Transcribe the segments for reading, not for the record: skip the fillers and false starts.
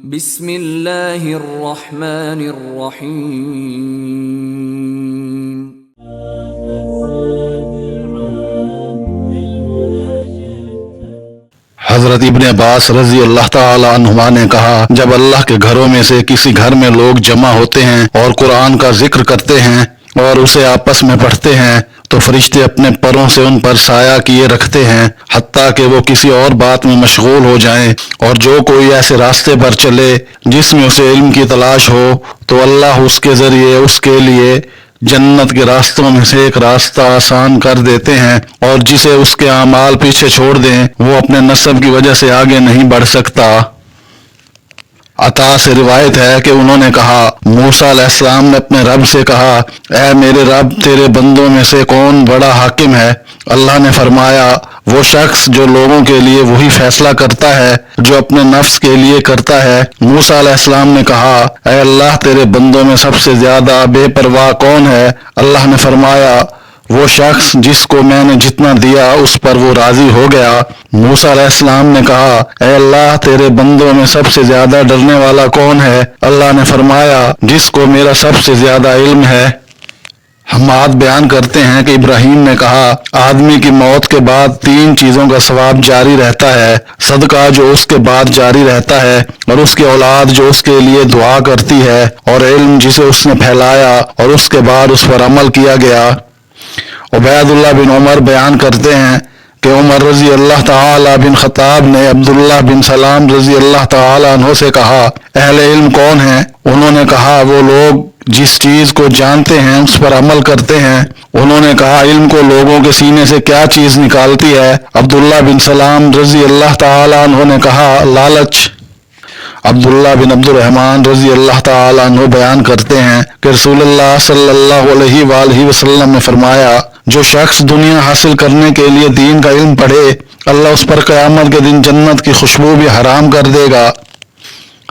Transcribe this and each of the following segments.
بسم اللہ الرحمن الرحیم۔ حضرت ابن عباس رضی اللہ تعالی عنہما نے کہا، جب اللہ کے گھروں میں سے کسی گھر میں لوگ جمع ہوتے ہیں اور قرآن کا ذکر کرتے ہیں اور اسے آپس میں پڑھتے ہیں تو فرشتے اپنے پروں سے ان پر سایہ کیے رکھتے ہیں حتیٰ کہ وہ کسی اور بات میں مشغول ہو جائیں، اور جو کوئی ایسے راستے پر چلے جس میں اسے علم کی تلاش ہو تو اللہ اس کے ذریعے اس کے لیے جنت کے راستوں میں سے ایک راستہ آسان کر دیتے ہیں، اور جسے اس کے اعمال پیچھے چھوڑ دیں وہ اپنے نسب کی وجہ سے آگے نہیں بڑھ سکتا۔ عطا سے روایت ہے کہ انہوں نے کہا، موسیٰ علیہ السلام نے اپنے رب سے کہا، اے میرے رب، تیرے بندوں میں سے کون بڑا حاکم ہے؟ اللہ نے فرمایا، وہ شخص جو لوگوں کے لیے وہی فیصلہ کرتا ہے جو اپنے نفس کے لیے کرتا ہے۔ موسیٰ علیہ السلام نے کہا، اے اللہ، تیرے بندوں میں سب سے زیادہ بے پرواہ کون ہے؟ اللہ نے فرمایا، وہ شخص جس کو میں نے جتنا دیا اس پر وہ راضی ہو گیا۔ موسیٰ علیہ السلام نے کہا، اے اللہ، تیرے بندوں میں سب سے زیادہ ڈرنے والا کون ہے؟ اللہ نے فرمایا، جس کو میرا سب سے زیادہ علم ہے۔ حماد بیان کرتے ہیں کہ ابراہیم نے کہا، آدمی کی موت کے بعد 3 چیزوں کا ثواب جاری رہتا ہے: صدقہ جو اس کے بعد جاری رہتا ہے، اور اس کی اولاد جو اس کے لیے دعا کرتی ہے، اور علم جسے اس نے پھیلایا اور اس کے بعد اس پر عمل کیا گیا۔ عبید اللہ بن عمر بیان کرتے ہیں کہ عمر رضی اللہ تعالی بن خطاب نے عبداللہ بن سلام رضی اللہ تعالی عنہ سے کہا، اہل علم کون ہیں؟ انہوں نے کہا، وہ لوگ جس چیز کو جانتے ہیں اس پر عمل کرتے ہیں۔ انہوں نے کہا، علم کو لوگوں کے سینے سے کیا چیز نکالتی ہے؟ عبداللہ بن سلام رضی اللہ تعالی عنہ نے کہا، لالچ۔ عبداللہ بن عبد الرحمن رضی اللہ تعالی عنہ بیان کرتے ہیں کہ رسول اللہ صلی اللہ علیہ وآلہ وسلم نے فرمایا، جو شخص دنیا حاصل کرنے کے لیے دین کا علم پڑھے، اللہ اس پر قیامت کے دن جنت کی خوشبو بھی حرام کر دے گا۔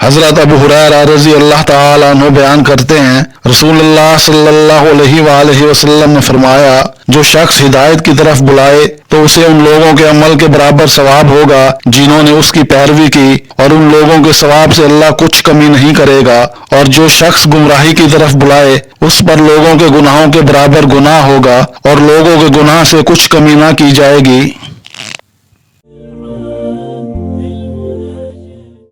حضرت ابو ہریرہ رضی اللہ تعالی عنہ بیان کرتے ہیں، رسول اللہ صلی اللہ علیہ وآلہ وسلم نے فرمایا، جو شخص ہدایت کی طرف بلائے تو اسے ان لوگوں کے عمل کے برابر ثواب ہوگا جنہوں نے اس کی پیروی کی، اور ان لوگوں کے ثواب سے اللہ کچھ کمی نہیں کرے گا، اور جو شخص گمراہی کی طرف بلائے اس پر لوگوں کے گناہوں کے برابر گناہ ہوگا، اور لوگوں کے گناہ سے کچھ کمی نہ کی جائے گی۔